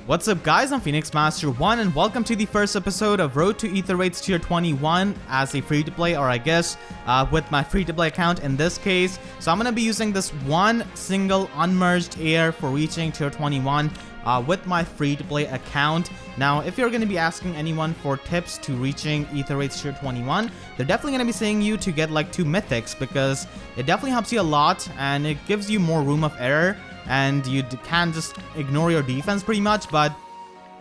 What's up guys, I'm Phoenix Master 1 and welcome to the first episode of Road to Aether Raids Tier 21 as a free-to-play, or I guess with my free-to-play account in this case. So I'm going to be using this one single unmerged air for reaching Tier 21 with my free-to-play account. Now, if you're going to be asking anyone for tips to reaching Aether Raids Tier 21, they're definitely going to be saying you to get like 2 mythics because it definitely helps you a lot and it gives you more room of error. And you can just ignore your defense pretty much, but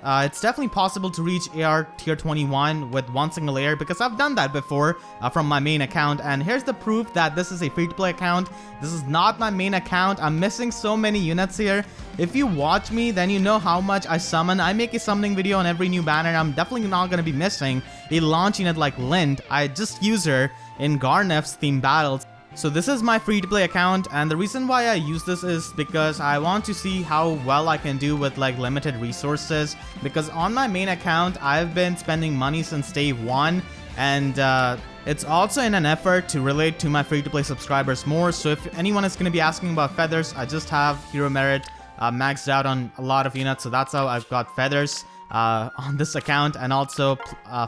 it's definitely possible to reach AR tier 21 with one single air because I've done that before from my main account. And here's the proof that this is a free-to-play account. This is not my main account. I'm missing so many units here. If you watch me, then you know how much I summon. I make a summoning video on every new banner. I'm definitely not going to be missing a launch unit like Lind. I just use her in Garnef's theme battles. So this is my free-to-play account, and the reason why I use this is because I want to see how well I can do with like limited resources, because on my main account I've been spending money since day one, and it's also in an effort to relate to my free-to-play subscribers more. So if anyone is going to be asking about feathers, I just have hero merit maxed out on a lot of units, so that's how I've got feathers on this account, and also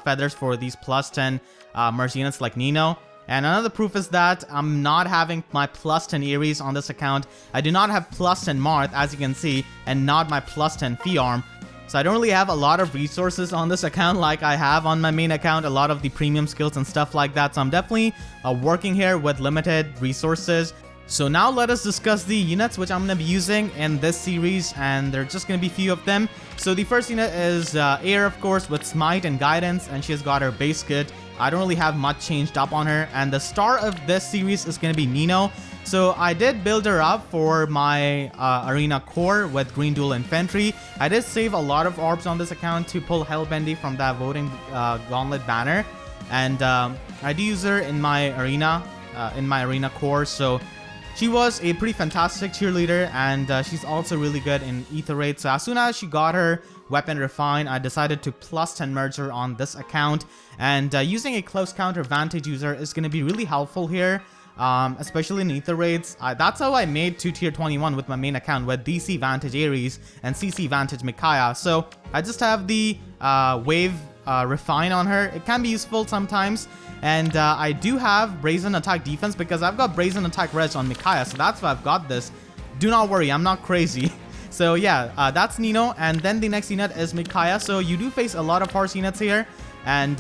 feathers for these plus 10 merge units like Nino. And another proof is that I'm not having my plus 10 Ares on this account. I do not have plus 10 Marth, as you can see, and not my plus 10 Fjorm. So I don't really have a lot of resources on this account like I have on my main account, a lot of the premium skills and stuff like that. So I'm definitely working here with limited resources. So now let us discuss the units which I'm going to be using in this series, and there are just going to be a few of them. So the first unit is Air, of course, with Smite and Guidance, and she has got her base kit. I don't really have much changed up on her, and the star of this series is going to be Nino. So I did build her up for my arena core with Green Dual Infantry. I did save a lot of orbs on this account to pull Hellbendy from that voting gauntlet banner, and I do use her in my arena core. So she was a pretty fantastic cheerleader, and she's also really good in Aether Raids. So as soon as she got her weapon refine, I decided to plus 10 merge her on this account, and using a close counter Vantage user is going to be really helpful here, especially in Aether Raids. That's how I made to tier 21 with my main account with DC Vantage Ares and CC Vantage Micaiah. So I just have the wave refine on her. It can be useful sometimes. And I do have Brazen Attack Defense because I've got Brazen Attack Res on Micaiah, so that's why I've got this. Do not worry, I'm not crazy. So yeah, that's Nino, and then the next unit is Micaiah. So you do face a lot of horse units here, and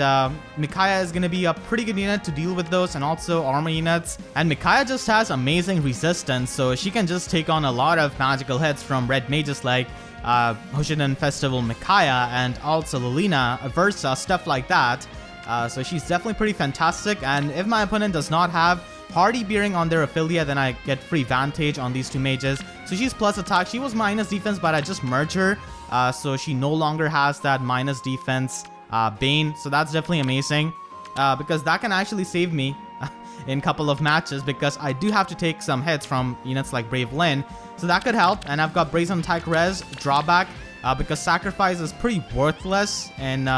Micaiah is going to be a pretty good unit to deal with those, and also armor units. And Micaiah just has amazing resistance, so she can just take on a lot of magical hits from red mages like Hoshiden Festival Micaiah, and also Lilina, Aversa, stuff like that. So she's definitely pretty fantastic, and if my opponent does not have Hardy Bearing on their affiliate, then I get free Vantage on these two mages. So she's plus attack. She was minus defense, but I just merged her, so she no longer has that minus defense Bane. So that's definitely amazing, because that can actually save me in a couple of matches, because I do have to take some hits from units like Brave Lyn. So that could help, and I've got Brazen Attack Res drawback, because Sacrifice is pretty worthless in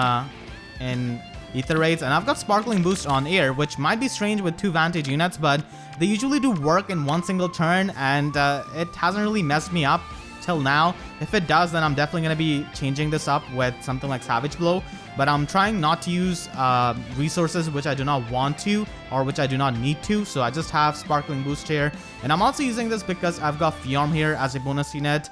Aether Raids, and I've got Sparkling Boost on Air, which might be strange with 2 Vantage units, but they usually do work in one single turn, and it hasn't really messed me up till now. If it does, then I'm definitely going to be changing this up with something like Savage Blow, but I'm trying not to use resources which I do not want to, or which I do not need to, so I just have Sparkling Boost here, and I'm also using this because I've got Fjorm here as a bonus unit.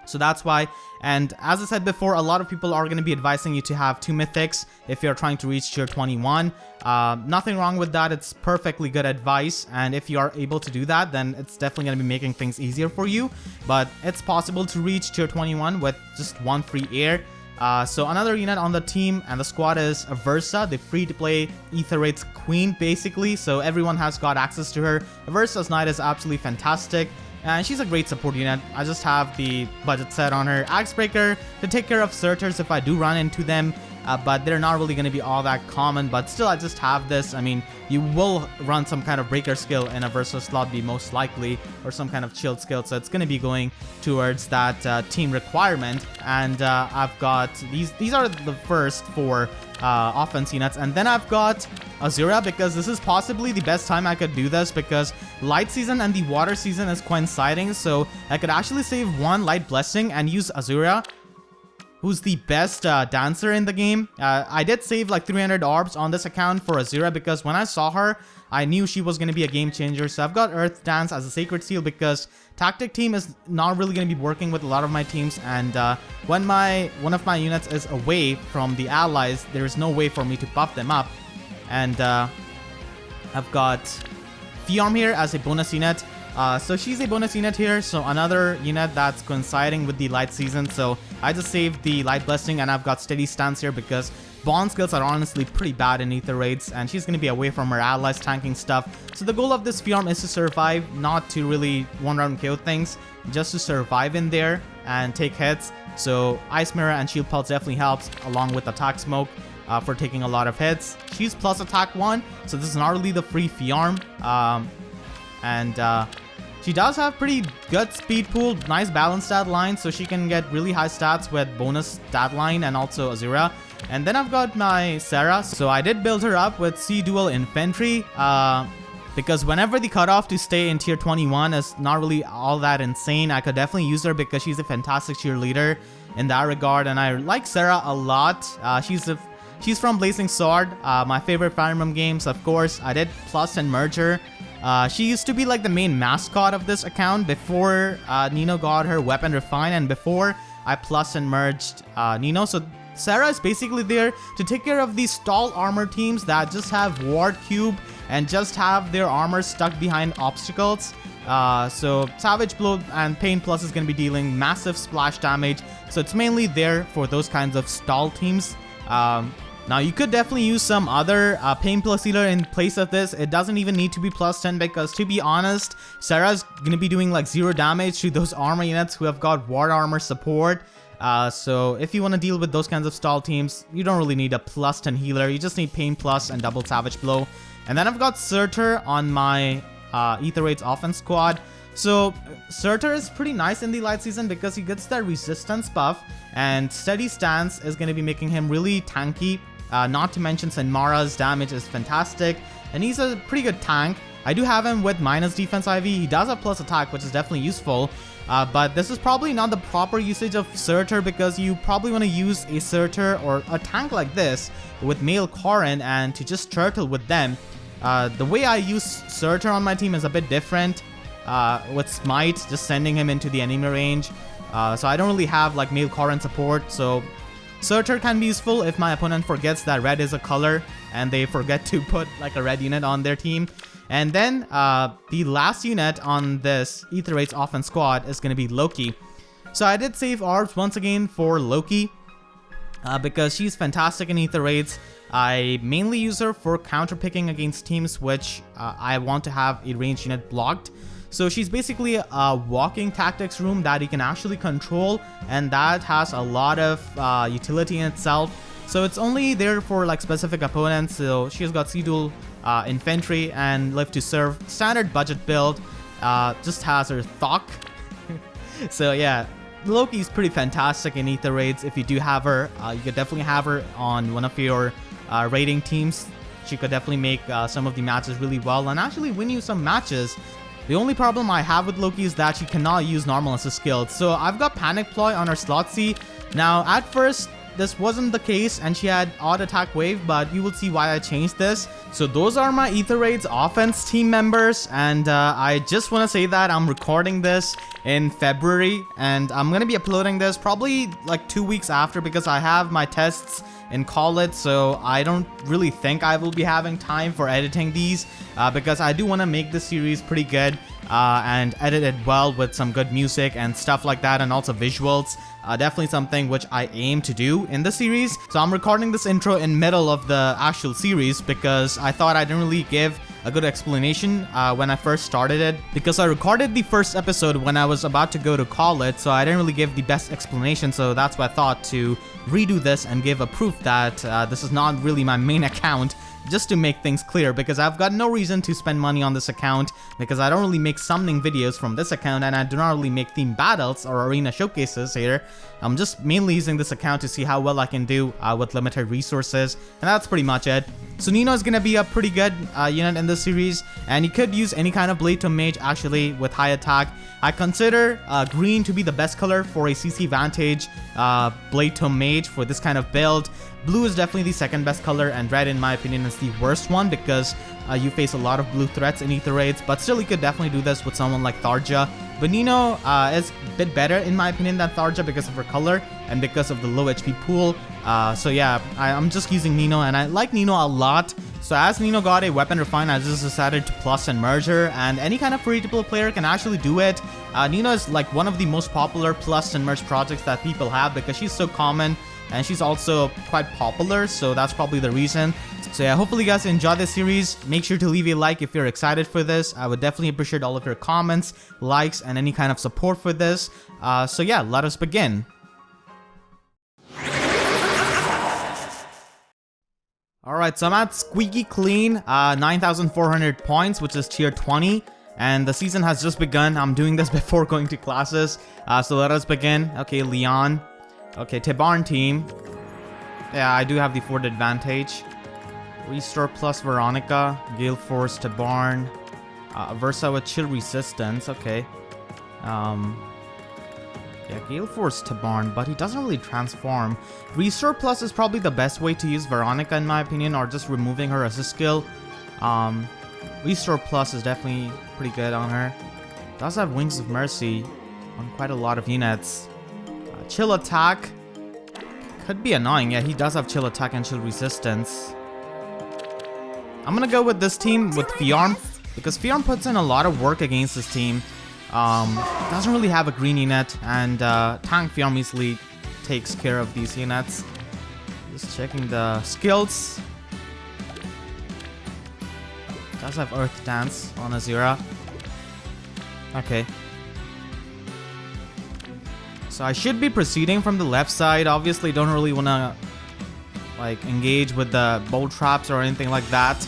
So that's why. And as I said before, a lot of people are going to be advising you to have 2 mythics if you're trying to reach tier 21. Nothing wrong with that. It's perfectly good advice, and if you are able to do that, then it's definitely going to be making things easier for you. But it's possible to reach tier 21 with just 1 free air. So another unit on the team and the squad is Aversa, the free-to-play Aether Raids queen, basically. So everyone has got access to her. Aversa's Knight is absolutely fantastic, and she's a great support unit. I just have the budget set on her Axebreaker to take care of Surtrs if I do run into them, but they're not really going to be all that common. But still, I just have this. I mean, you will run some kind of breaker skill in a versus slot B most likely, or some kind of chilled skill, so it's going to be going towards that team requirement. And I've got these are the first 4 offense units, and then I've got Azura, because this is possibly the best time I could do this, because light season and the water season is coinciding, so I could actually save 1 light blessing and use Azura who's the best dancer in the game. I did save like 300 orbs on this account for Azura because when I saw her, I knew she was going to be a game changer. So I've got Earth Dance as a sacred seal because tactic team is not really going to be working with a lot of my teams, and when one of my units is away from the allies, there is no way for me to buff them up. And I've got Fjorm here as a bonus unit. So she's a bonus unit here, so another unit that's coinciding with the light season. So I just saved the light blessing, and I've got steady stance here because bond skills are honestly pretty bad in Aether Raids, and she's going to be away from her allies tanking stuff. So the goal of this Fjorm is to survive, not to really one round kill things, just to survive in there and take hits. So Ice Mirror and Shield Pulse definitely helps, along with Attack Smoke for taking a lot of hits. She's plus Attack 1, so this is not really the free Fjorm. She does have pretty good speed pool, nice balanced stat line, so she can get really high stats with bonus stat line and also Azura. And then I've got my Serra, so I did build her up with C-Dual Infantry, because whenever the cutoff to stay in tier 21 is not really all that insane, I could definitely use her because she's a fantastic cheerleader in that regard, and I like Serra a lot. She's from Blazing Sword, my favorite Fire Emblem games, of course. I did plus and merge her. She used to be like the main mascot of this account before Nino got her weapon refined and before I plus and merged Nino. So Serra is basically there to take care of these stall armor teams that just have Ward Cube and just have their armor stuck behind obstacles. So Savage Blow and Pain Plus is going to be dealing massive splash damage. So it's mainly there for those kinds of stall teams. Now you could definitely use some other Pain Plus healer in place of this. It doesn't even need to be plus 10 because, to be honest, Serra's gonna be doing like 0 damage to those armor units who have got ward armor support. So if you want to deal with those kinds of stall teams, you don't really need a plus 10 healer. You just need Pain Plus and double Savage Blow. And then I've got Surtr on my Aether Raids offense squad. So Surtr is pretty nice in the light season because he gets that resistance buff, and steady stance is going to be making him really tanky. Not to mention Senmara's damage is fantastic, and he's a pretty good tank. I do have him with minus defense IV. He does have plus attack, which is definitely useful. But this is probably not the proper usage of Surtr because you probably want to use a Surtr or a tank like this with male Corrin and to just turtle with them. The way I use Surtr on my team is a bit different. With Smite, just sending him into the enemy range. So I don't really have like male Corrin support, so Surtr can be useful if my opponent forgets that red is a color and they forget to put like a red unit on their team. And then the last unit on this Aether Raids offense squad is going to be Loki. So I did save orbs once again for Loki because she's fantastic in Aether Raids. I mainly use her for counterpicking against teams which I want to have a ranged unit blocked. So she's basically a walking tactics room that you can actually control, and that has a lot of utility in itself. So it's only there for like specific opponents. So she's got C-Dual Infantry and Live to Serve. Standard budget build. Just has her Thok. So yeah, Loki's pretty fantastic in Aether Raids. If you do have her, you could definitely have her on one of your raiding teams. She could definitely make some of the matches really well and actually win you some matches. The only problem I have with Loki is that she cannot use normal assist skills. So I've got Panic Ploy on her slot C. Now at first this wasn't the case and she had odd attack wave, but you will see why I changed this. So those are my Aether Raids offense team members, and I just want to say that I'm recording this in February and I'm going to be uploading this probably like 2 weeks after because I have my tests in college, so I don't really think I will be having time for editing these because I do want to make this series pretty good and edit it well with some good music and stuff like that, and also visuals. Definitely something which I aim to do in the series. So I'm recording this intro in middle of the actual series because I thought I didn't really give a good explanation when I first started it, because I recorded the first episode when I was about to go to college, so I didn't really give the best explanation. So that's why I thought to redo this and give a proof that this is not really my main account just to make things clear, because I've got no reason to spend money on this account, because I don't really make summoning videos from this account, and I do not really make theme battles or arena showcases here. I'm just mainly using this account to see how well I can do with limited resources, and that's pretty much it. So Nino is gonna be a pretty good unit in this series, and you could use any kind of Blade Tome Mage actually with high attack. I consider green to be the best color for a CC Vantage Blade Tome Mage for this kind of build. Blue is definitely the second best color, and red in my opinion is the worst one, because you face a lot of blue threats in Aether Raids, but still you could definitely do this with someone like Tharja. But Nino is a bit better in my opinion than Tharja because of her color and because of the low HP pool. So yeah, I'm just using Nino, and I like Nino a lot. So as Nino got a weapon refine, I just decided to plus and merge her, and any kind of free-to-play player can actually do it. Nino is like one of the most popular plus and merge projects that people have, because she's so common and she's also quite popular, so that's probably the reason. So yeah, hopefully you guys enjoy this series. Make sure to leave a like if you're excited for this. I would definitely appreciate all of your comments, likes, and any kind of support for this. So yeah, let us begin. Alright, so I'm at squeaky clean, 9,400 points, which is tier 20. And the season has just begun. I'm doing this before going to classes. So let us begin. Okay, Leon. Okay, Tibarn team. Yeah, I do have the fort advantage. Restore plus Veronica. Gale Force, Tibarn. Aversa with chill resistance. Okay. Yeah, Gale Force Tibarn, but he doesn't really transform. Restore plus is probably the best way to use Veronica in my opinion, or just removing her as a skill. Restore plus is definitely pretty good on her. Does have Wings of Mercy on quite a lot of units. Chill attack could be annoying. Yeah, he does have chill attack and chill resistance. I'm gonna go with this team with Fjorm, because Fjorm puts in a lot of work against this team. Doesn't really have a green unit, and Tank Fjorm easily takes care of these units. Just checking the skills. Does have Earth Dance on Azura. Okay. So I should be proceeding from the left side. Obviously, don't really want to like engage with the bolt traps or anything like that.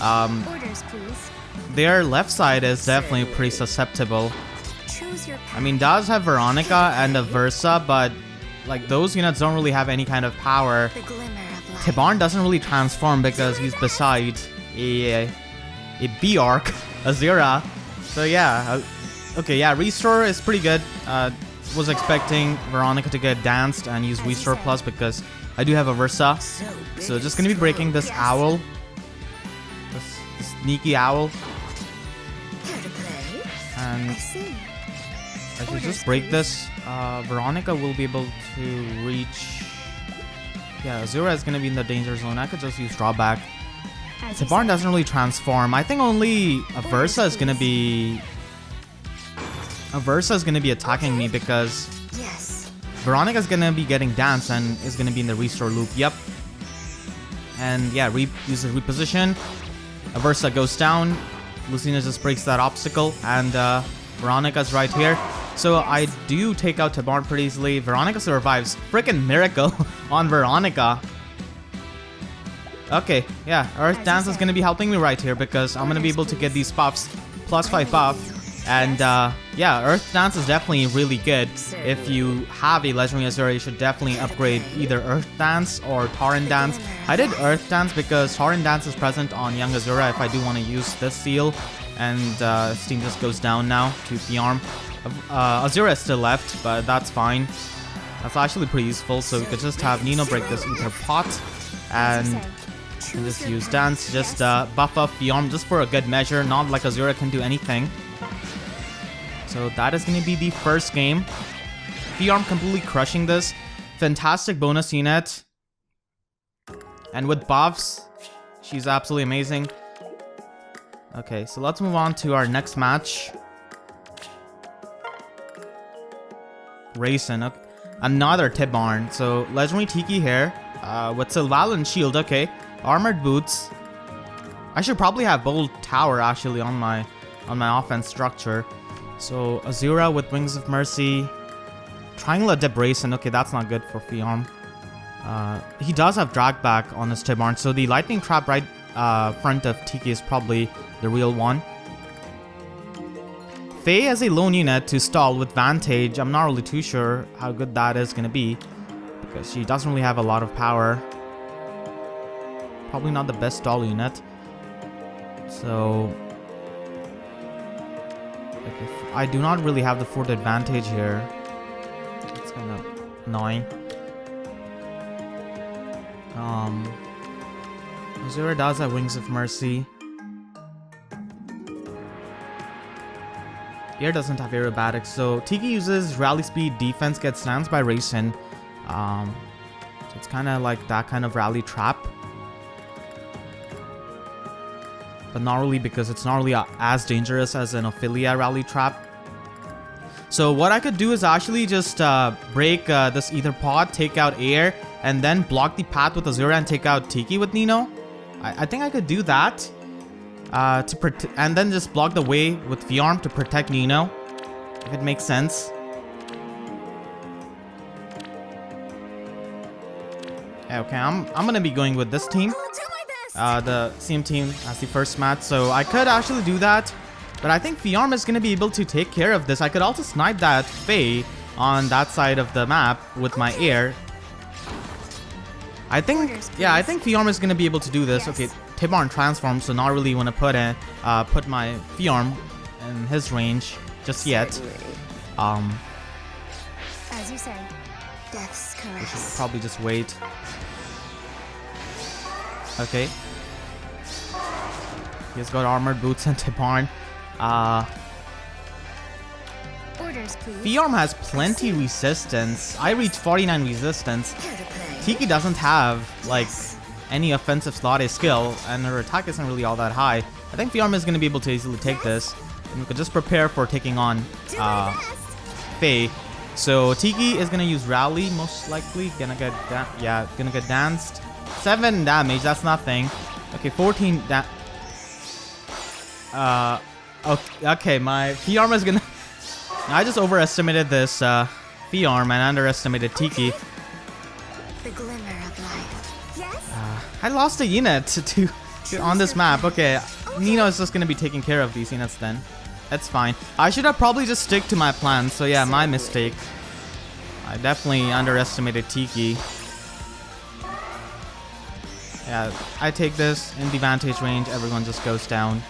Orders, please. Their left side is definitely pretty susceptible. I mean, does have Veronica and Aversa, but like those units don't really have any kind of power. Tibarn doesn't really transform because he's beside a B-Arc, Azura. So yeah, okay, yeah, Restore is pretty good. Was expecting Veronica to get danced and use Restore Plus because I do have Aversa. So just gonna be breaking this owl. This sneaky owl. And I should just break this. Veronica will be able to reach... Yeah, Azura is gonna be in the danger zone. I could just use drawback. Tibarn doesn't really transform. I think only Aversa is gonna be... Aversa is gonna be attacking me because Veronica is gonna be getting danced and is gonna be in the restore loop. Yep. And yeah, uses reposition. Aversa goes down. Lucina just breaks that obstacle, and Veronica's right here. So I do take out Tibarn pretty easily. Veronica survives. Freaking miracle on Veronica. Okay, yeah, Earth Dance is gonna be helping me right here because I'm gonna be able to get these buffs, +5 buff. And yeah, Earth Dance is definitely really good. If you have a Legendary Azura, you should definitely upgrade either Earth Dance or Torrent Dance. I did Earth Dance because Torrent Dance is present on Young Azura if I do want to use this seal. And Steam just goes down now to Fjorm. Azura is still left, but that's fine. That's actually pretty useful, so we could just have Nino break this Ether Pot. And just use Dance, just buff up Fjorm just for a good measure, not like Azura can do anything. So that is going to be the first game. Fjorm completely crushing this. Fantastic bonus unit. And with buffs, she's absolutely amazing. Okay, so let's move on to our next match. Raisin. Okay. Another Tibarn. So Legendary Tiki here. With Sylvalan Shield. Okay. Armored Boots. I should probably have Bold Tower actually on my offense structure. So Azura with Wings of Mercy. Triangle Adept Raisin. Okay, that's not good for Fjorm. He does have drag back on his Tibarn, so the lightning trap right front of Tiki is probably the real one. Faye has a lone unit to stall with Vantage. I'm not really too sure how good that is going to be, because she doesn't really have a lot of power. Probably not the best stall unit. So okay, I do not really have the fort advantage here. It's kind of annoying. Azura does have Wings of Mercy. Air doesn't have aerobatics, so Tiki uses rally speed, defense, gets stands by Racing. So it's kind of like that kind of rally trap. But not really, because it's not really as dangerous as an Ophelia rally trap. So what I could do is actually just break this Ether Pod, take out Air, and then block the path with Azura and take out Tiki with Nino. I think I could do that. And then just block the way with Fjorm to protect Nino, if it makes sense. Okay, I'm gonna be going with this team. The same team as the first match, so I could actually do that. But I think Fjorm is gonna be able to take care of this. I could also snipe that Faye on that side of the map with my Air. I think Fjorm is gonna be able to do this. Okay, Tibarn transform, so not really want to put my Fjorm in his range just yet. As you say, death's caress. We should probably just wait. Okay. He's got armored boots and Tibarn. Orders, please. Fjorm has plenty resistance. I reach 49 resistance. Tiki doesn't have like any offensive slot skill, and her attack isn't really all that high. I think Fjorm is going to be able to easily take this. And we could just prepare for taking on Faye. So Tiki is going to use Rally, most likely. Gonna get danced. 7 damage, that's nothing. Okay, 14 okay, my Fjorm is gonna... I just overestimated this Fjorm and underestimated Tiki. The glimmer of life. Yes? I lost a unit to on this map. Okay, Nino is just gonna be taking care of these units then. That's fine. I should have probably just stick to my plan. So yeah, my mistake. I definitely underestimated Tiki. Yeah, I take this in the vantage range. Everyone just goes down.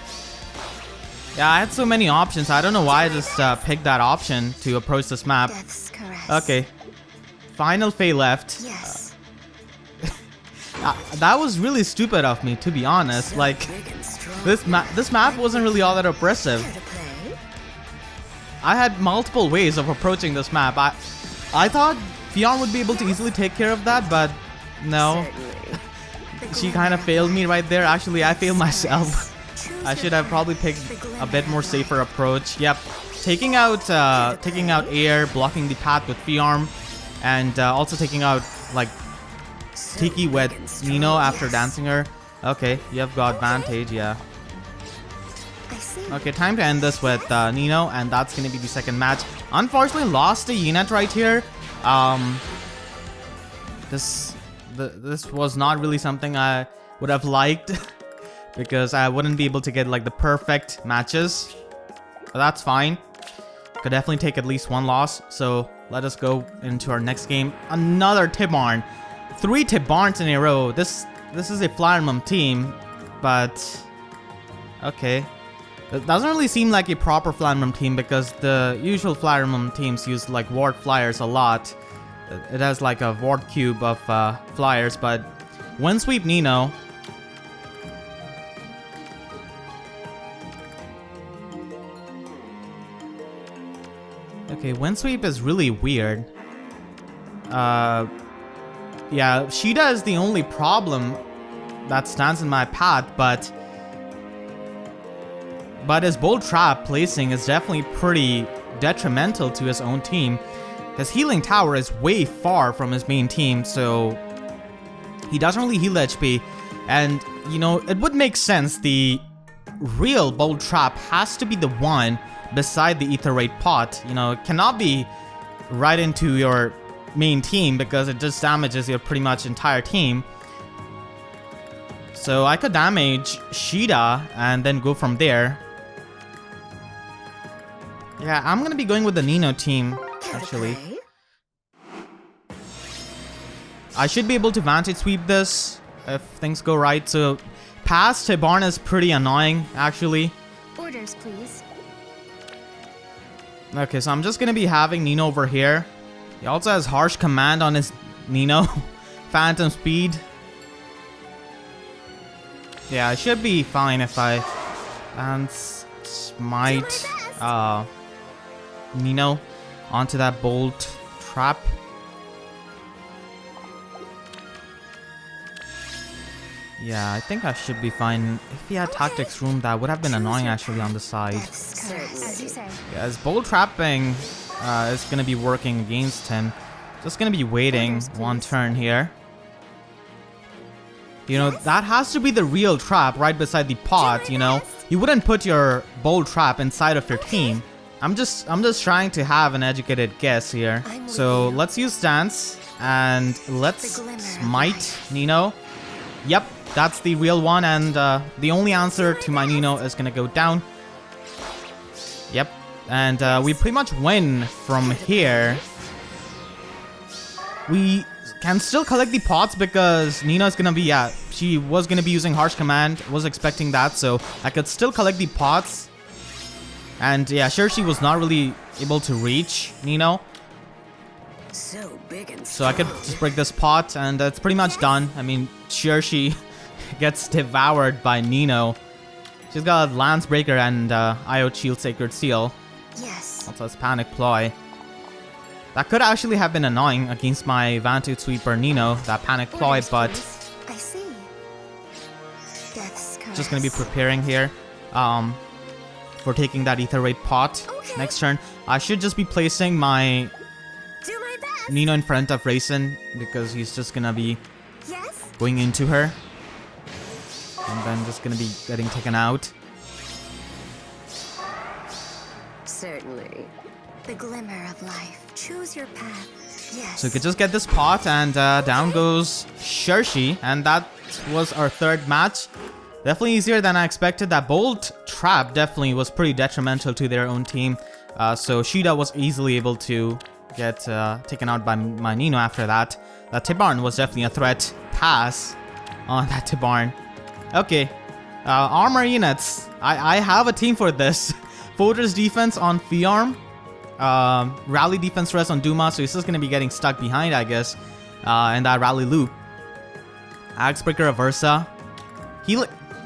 Yeah, I had so many options. I don't know why I just picked that option to approach this map. Okay. Final Faye left. Yes. That was really stupid of me, to be honest. Like, this map wasn't really all that oppressive. I had multiple ways of approaching this map. I thought Fjorm would be able to easily take care of that, but no. She kind of failed me right there. Actually, I failed myself. I should have probably picked a bit more safer approach. Yep. Taking out Air, blocking the path with Fjorm, and also taking out like Tiki with Nino after dancing her. Okay, you have got Vantage, yeah. Okay, time to end this with Nino, and that's gonna be the second match. Unfortunately, lost a unit right here. This was not really something I would have liked because I wouldn't be able to get like the perfect matches. But that's fine. Could definitely take at least one loss. So let us go into our next game. Another Tibarn. 3 Tibarns in a row. This is a Flyermum team, but okay. It doesn't really seem like a proper Flyermum team because the usual Flyermum teams use like ward flyers a lot. It has like a ward cube of flyers, but Windsweep Nino. Okay, Windsweep is really weird. Yeah, Sheeta is the only problem that stands in my path, but his Bolt Trap placing is definitely pretty detrimental to his own team. His healing tower is way far from his main team, so he doesn't really heal HP. And, you know, it would make sense. The real Bolt Trap has to be the one beside the Aether Raid pot. You know, it cannot be right into your main team because it just damages your pretty much entire team. So I could damage Sheeta and then go from there. Yeah, I'm gonna be going with the Nino team, actually. I should be able to Vantage Sweep this if things go right. So past Tibarn is pretty annoying, actually. Orders, please. Okay, so I'm just gonna be having Nino over here. He also has Harsh Command on his Nino. Phantom Speed. Yeah, I should be fine if I Smite Nino onto that Bolt Trap. Yeah, I think I should be fine. If he had Tactics Room, that would have been annoying actually on the side. As you say. Yeah, his Bolt Trapping is going to be working against him. Just going to be waiting one turn here. You know, that has to be the real trap right beside the pot, you know. You wouldn't put your Bolt Trap inside of your team. I'm just trying to have an educated guess here. So let's use Stance and let's Smite Nino. Yep, that's the real one, and the only answer to my Nino is gonna go down. Yep, and we pretty much win from here. We can still collect the pots because Nina's gonna be, yeah, she was gonna be using Harsh Command, was expecting that, so I could still collect the pots. And yeah, sure, she was not really able to reach Nino. So big and so I could just break this pot and it's pretty much done. I mean, sure, she gets devoured by Nino. She's got Lance Breaker and IO Shield Sacred Seal. Yes. Also has Panic Ploy. That could actually have been annoying against my Vantage Sweeper Nino, that Panic Ploy, but I see. Death's curse. Just gonna be preparing here for taking that Aether Raid pot next turn. I should just be placing my Do my best. Nino in front of Raisin because he's just gonna be Yes. going into her. And then just gonna be getting taken out. Certainly. The glimmer of life. Choose your path. Yes. So we could just get this pot and down goes Shershi. And that was our third match. Definitely easier than I expected. That Bolt Trap definitely was pretty detrimental to their own team. So Sheeta was easily able to get taken out by my Nino after that. That Tibarn was definitely a threat. Pass on that Tibarn. Okay. Armor units. I have a team for this. Fortress defense on Fjorm. Rally defense rest on Duma. So he's just going to be getting stuck behind, I guess. In that rally loop. Axebreaker Aversa.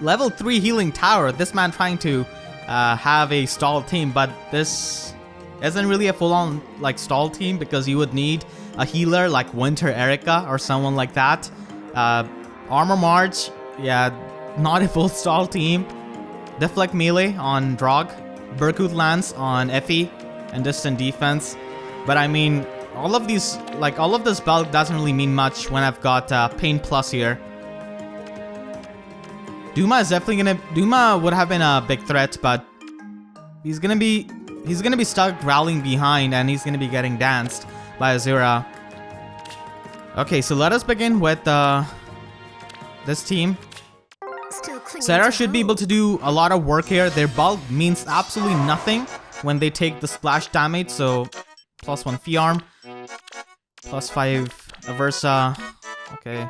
Level 3 healing tower. This man trying to have a stall team, but this isn't really a full-on like stall team because you would need a healer like Winter Erica or someone like that. Armor March, yeah, not a full stall team. Deflect melee on Drog, Berkut Lance on Effie, and distant defense. But I mean, all of this bulk doesn't really mean much when I've got Pain Plus here. Duma is definitely gonna. Duma would have been a big threat, but he's gonna be stuck rallying behind, and he's gonna be getting danced by Azura. Okay, so let us begin with this team. Serra should be able to do a lot of work here. Their bulk means absolutely nothing when they take the splash damage. So +1 Fjorm, +5 Aversa. Okay.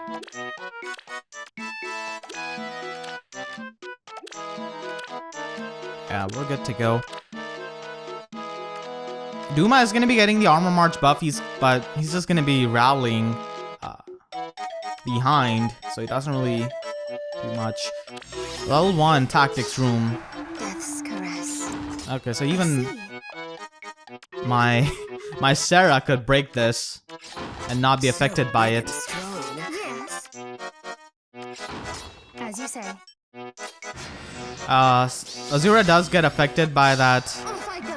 Yeah, we're good to go. Duma is going to be getting the Armor March buff, but he's just going to be rallying behind, so he doesn't really do much. Level 1 Tactics Room. Death's caress. Okay, so even my Serra could break this and not be affected by it. Yes. As you say. Azura does get affected by that Off I go.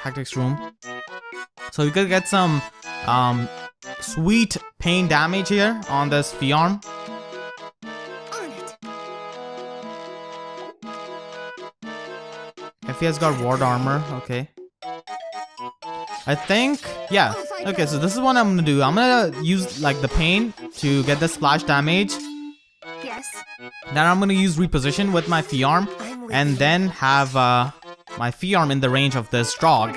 Tactics Room. So we could get some sweet pain damage here on this Fjorm. On it. If he has got ward armor, okay. I think, yeah. Okay, so this is what I'm gonna do. I'm gonna use like the pain to get the splash damage. Yes. Then I'm gonna use reposition with my Fjorm, and then have my Fjorm in the range of this Drog,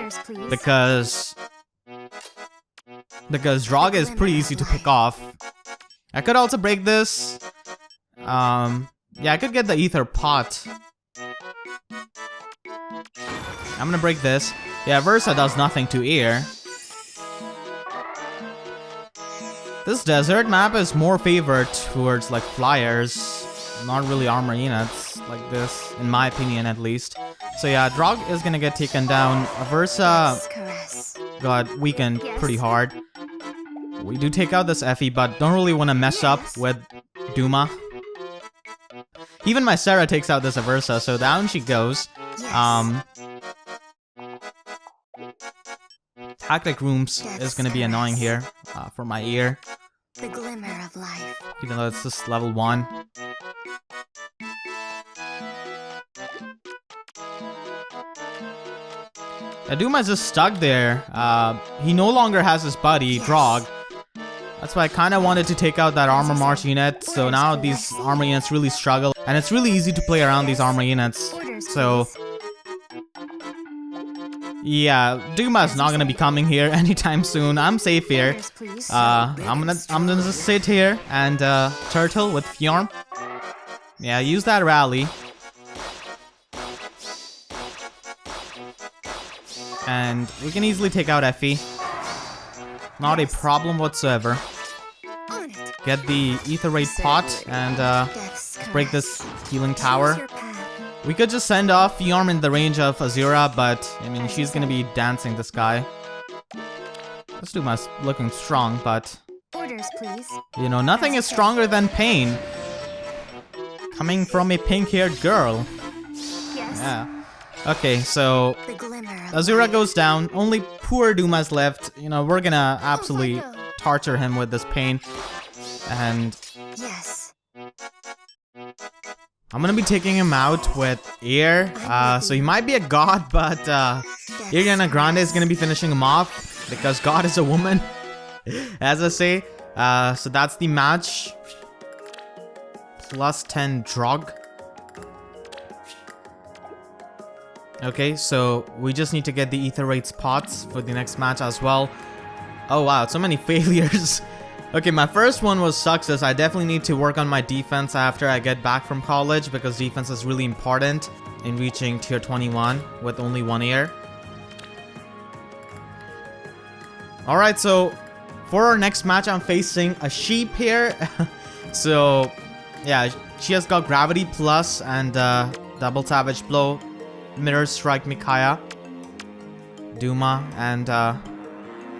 because Drog is pretty easy to pick off. I could also break this. Yeah, I could get the Ether Pot. I'm gonna break this. Yeah, Aversa does nothing to air. This desert map is more favored towards like flyers, not really armor units like this, in my opinion at least. So yeah, Drog is gonna get taken down. Aversa got weakened pretty hard. We do take out this FE, but don't really want to mess up with Duma. Even my Serra takes out this Aversa, so down she goes. Tactic rooms is gonna be annoying here for my ear. The glimmer of life. Even though it's just level 1. Duma's just stuck there. He no longer has his buddy, Drog. That's why I kind of wanted to take out that armor march unit. So now these armor units really struggle. And it's really easy to play around these armor units. So yeah, Duma's not gonna be coming here anytime soon. I'm safe here. I'm gonna just sit here and turtle with Fjorm. Yeah, use that rally. And we can easily take out FE. Not a problem whatsoever. Get the Aether Raid pot and break this healing tower. We could just send off Fjorm in the range of Azura, but I mean, she's gonna be dancing this guy. This Duma's looking strong, but you know, nothing is stronger than pain. Coming from a pink-haired girl. Yeah. Okay, so Azura goes down. Only poor Duma's left. You know, we're gonna absolutely torture him with this pain. And I'm gonna be taking him out with air. So he might be a god, but Ariana Grande is gonna be finishing him off because God is a woman, as I say. So that's the match. Plus 10 Drog. Okay, so we just need to get the Aether Raids pots for the next match as well. Oh wow, so many failures. Okay, my first one was success. I definitely need to work on my defense after I get back from college, because defense is really important in reaching tier 21 with only 1 air. Alright, so for our next match, I'm facing a sheep here. So yeah, she has got gravity plus and double savage blow, mirror strike Micaiah, Duma, and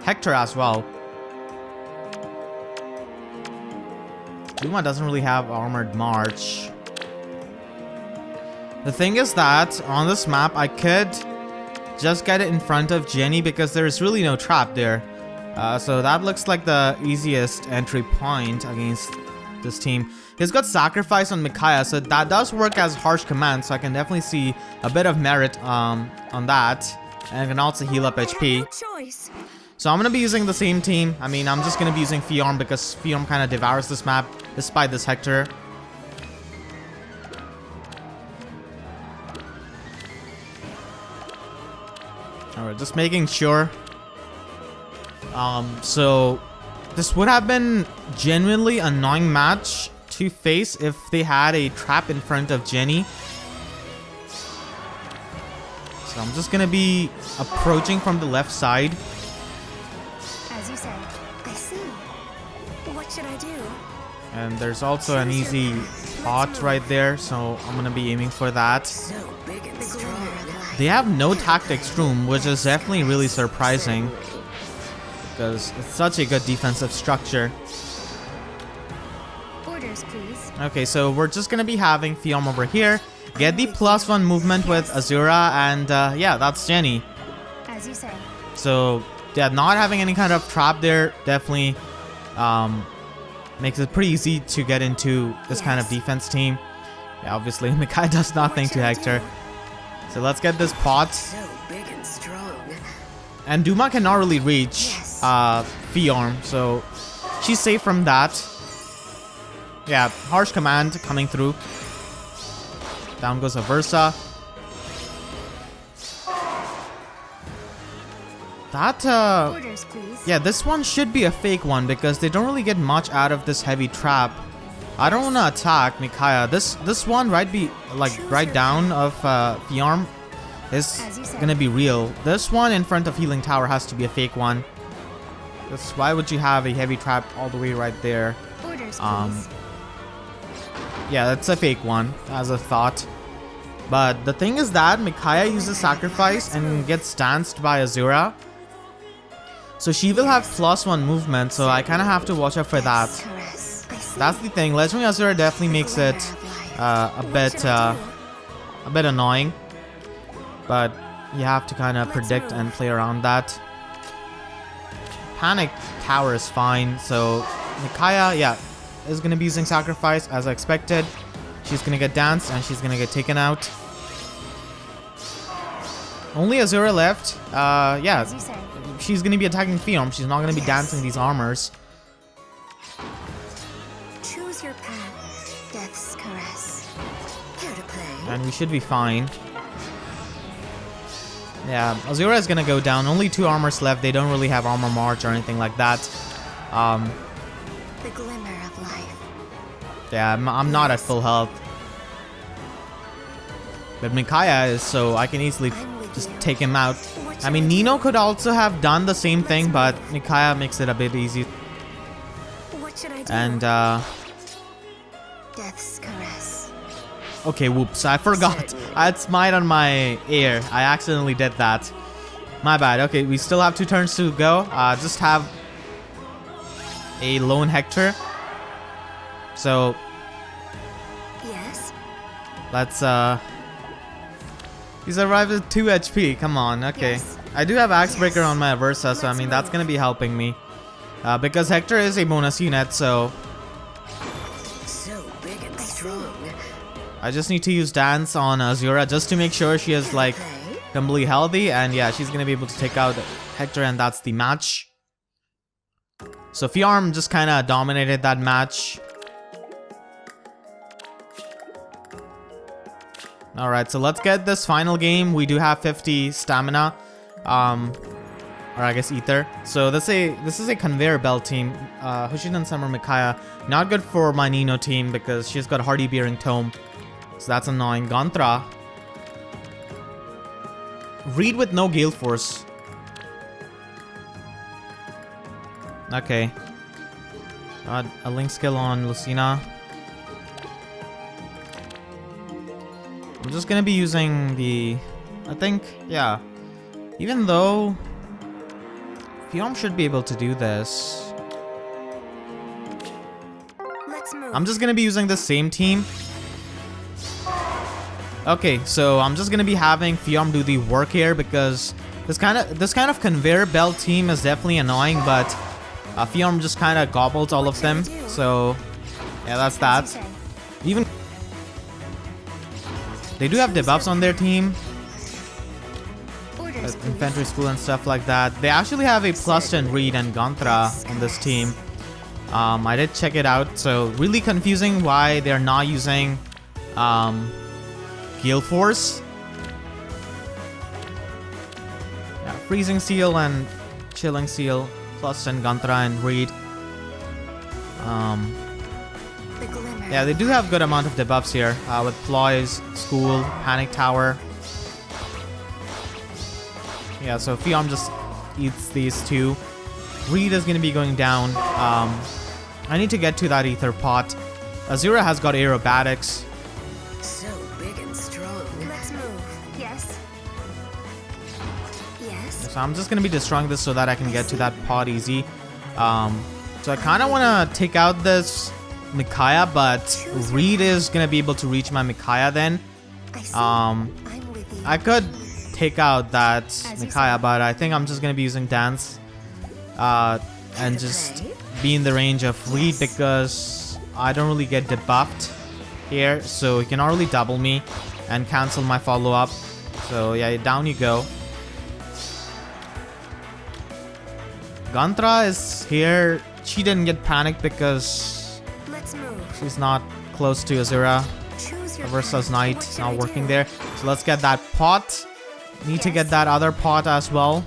Hector as well. Duma doesn't really have armored march. The thing is that on this map I could just get it in front of Jenny because there's really no trap there. So that looks like the easiest entry point against this team. He's got sacrifice on Micaiah, so that does work as harsh command, so I can definitely see a bit of merit on that. And I can also heal up HP. So I'm going to be using the same team. I mean, I'm just going to be using Fjorm because Fjorm kind of devours this map despite this Hector. Alright, just making sure. So this would have been genuinely annoying match to face if they had a trap in front of Jenny. So I'm just going to be approaching from the left side. Should I do? And there's also an easy pot right there, so I'm gonna be aiming for that. They have no tactics room, which is definitely really surprising because it's such a good defensive structure. Orders, please. Okay, so we're just gonna be having Fjorm over here, get the +1 movement with Azura, and yeah, that's Jenny. As you say. So yeah, not having any kind of trap there definitely makes it pretty easy to get into this kind of defense team. Yeah, obviously Micaiah does nothing to Hector. So let's get this pot. So big and strong. And Duma cannot really reach. Fjorm, so she's safe from that. Yeah, harsh command coming through. Down goes Aversa. That, Orders, please. yeah, this one should be a fake one because they don't really get much out of this heavy trap. I don't want to attack Micaiah. This one right down of Fjorm is gonna be real. This one in front of healing tower has to be a fake one. Why would you have a heavy trap all the way right there? Orders, please. Yeah, that's a fake one, as a thought. But the thing is that Micaiah uses sacrifice and gets danced by Azura. So she will have +1 movement, so I kind of have to watch out for that. That's the thing. Legendary Azura definitely makes it a bit annoying. But you have to kind of predict and play around that. Panic tower is fine, so Micaiah, yeah, is going to be using sacrifice as I expected. She's going to get danced and she's going to get taken out. Only Azura left. Yeah, she's going to be attacking Fjorm. She's not going to be dancing these armors. Choose your path. Death's caress. Here to play. And we should be fine. Yeah, Azura is going to go down. Only 2 armors left. They don't really have armor march or anything like that. The glimmer of life. Yeah, I'm not at full health. But Micaiah is, so I can easily just take him out. I mean, Nino could also have done the same thing, but Micaiah makes it a bit easy. What should I do? And, Death's caress. okay, whoops, I forgot. I had smite on my air. I accidentally did that. My bad. Okay, we still have 2 turns to go. Just have a lone Hector. So, Yes. let's, he survived with 2 HP. Come on, okay. Yes. I do have Axebreaker Yes. on my Aversa, so I mean, that's gonna be helping me. Because Hector is a bonus unit, so So big and strong. I just need to use Dance on Azura just to make sure she is, like, completely healthy. And yeah, she's gonna be able to take out Hector, and that's the match. So Fjorm just kind of dominated that match. Alright, so let's get this final game. We do have 50 stamina. Or I guess Aether. So this is a conveyor belt team. Hoshidan Summer Micaiah. Not good for my Nino team because she's got Hardy Bearing Tome. So that's annoying. Gantra. Reed with no Gale Force. Okay. Got a Link skill on Lucina. I'm just gonna be using the... I think, yeah. Even though... Fjorm should be able to do this. Let's move. I'm just gonna be using the same team. Okay, so I'm just gonna be having Fjorm do the work here because this kind of conveyor belt team is definitely annoying, but Fjorm just kind of gobbles all of them. So yeah, that's that. Even they do have debuffs on their team, infantry school and stuff like that. They actually have a +10 Reed and Gantra on this team. I did check it out, so really confusing why they're not using Gale Force. Yeah, Freezing Seal and Chilling Seal, +10 Gantra and Reed. Yeah, they do have good amount of debuffs here with Ploys, School, Panic Tower. Yeah, so Fjorm just eats these 2. Reed is going to be going down. I need to get to that Aether pot. Azura has got aerobatics. So big and strong. Let's move. Yes. Yes. So I'm just going to be destroying this so that I can get to that pot easy. So I kind of want to take out this Micaiah, but Reed is going to be able to reach my Micaiah then. I could take out that Micaiah, but I think I'm just going to be using Dance and just be in the range of Reed because I don't really get debuffed here, so he can already double me and cancel my follow-up. So yeah, down you go. Gantra is here. She didn't get panicked because Let's move. she's not close to Azura. Choose your Aversa's path. knight What should not I working do? there. So let's get that pot. Need to get that other pot as well.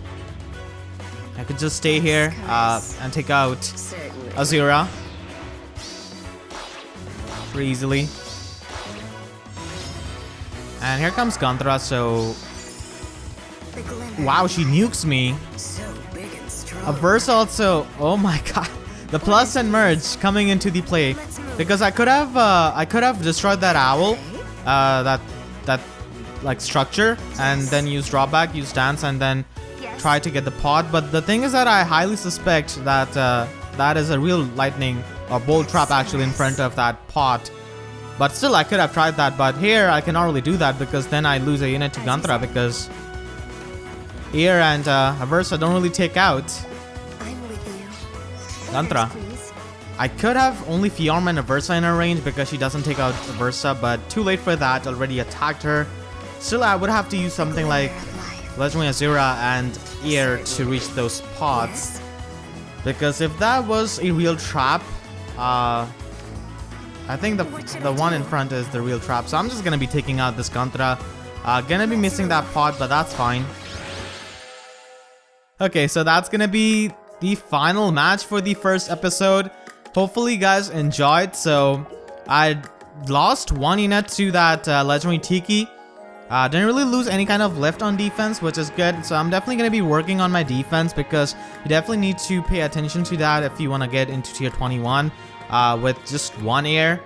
I could just stay here and take out Certainly. Azura pretty easily. And here comes Gantra, so... The glimmer Wow, of she life. nukes me. So big and strong. Aversa also... Oh my god. The plus and merge coming into the play. Because I could have destroyed that owl. That like structure. And then use drawback, use dance, and then Yes. try to get the pot. But the thing is that I highly suspect that that is a real lightning or bolt trap actually in front of that pot. But still, I could have tried that. But here, I cannot really do that because then I lose a unit to Gantra because here and Aversa don't really take out I'm with you. Gantra. Orders, please. I could have only Fjorm and Aversa in her range because she doesn't take out Aversa, but too late for that. Already attacked her. Still, I would have to use something like Glimmer of life. Legendary Azura and Ear to reach those pots. Yes. Because if that was a real trap, I think the one in front is the real trap. So I'm just gonna be taking out this Gantra. Gonna be missing that pot, but that's fine. Okay, so that's gonna be the final match for the first episode. Hopefully you guys enjoyed. So I lost one unit to that Legendary Tiki. Didn't really lose any kind of lift on defense, which is good. So I'm definitely going to be working on my defense because you definitely need to pay attention to that if you want to get into tier 21 with just one air.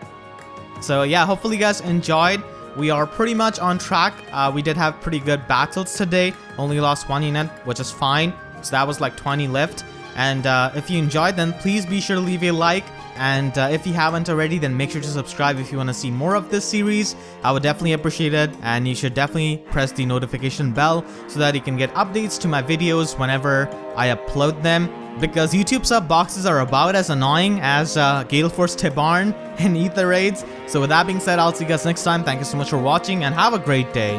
So yeah, hopefully you guys enjoyed. We are pretty much on track. We did have pretty good battles today. Only lost one unit, which is fine. So that was like 20 lift. And if you enjoyed, then please be sure to leave a like. And if you haven't already, then make sure to subscribe if you want to see more of this series. I would definitely appreciate it. And you should definitely press the notification bell so that you can get updates to my videos whenever I upload them. Because YouTube sub boxes are about as annoying as Gale Force Tibarn and Aether Raids. So with that being said, I'll see you guys next time. Thank you so much for watching and have a great day.